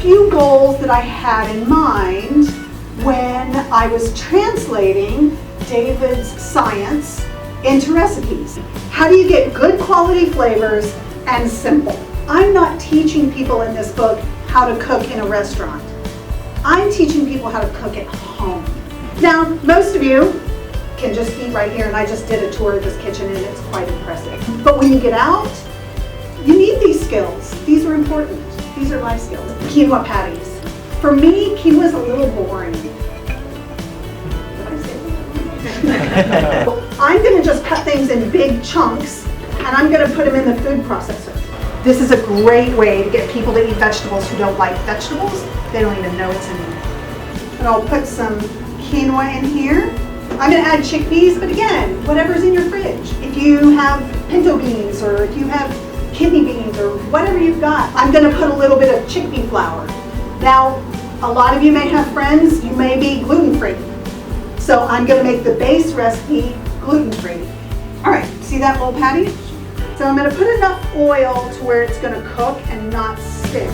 few goals that I had in mind when I was translating David's science into recipes. How do you get good quality flavors and simple? I'm not teaching people in this book how to cook in a restaurant. I'm teaching people how to cook at home. Now, most of you can just eat right here, and I just did a tour of this kitchen and it's quite impressive. But when you get out, you need these skills. These are important. These are life skills. Quinoa patties. For me, quinoa is a little boring. I'm going to just cut things in big chunks and I'm going to put them in the food processor. This is a great way to get people to eat vegetables who don't like vegetables. They don't even know it's in there. And I'll put some quinoa in here. I'm going to add chickpeas, but again, whatever's in your fridge. If you have pinto beans or if you have kidney beans or whatever you've got, I'm going to put a little bit of chickpea flour. Now, a lot of you may have friends, you may be gluten-free. So I'm going to make the base recipe gluten-free. All right, see that little patty? So I'm going to put enough oil to where it's going to cook and not stick.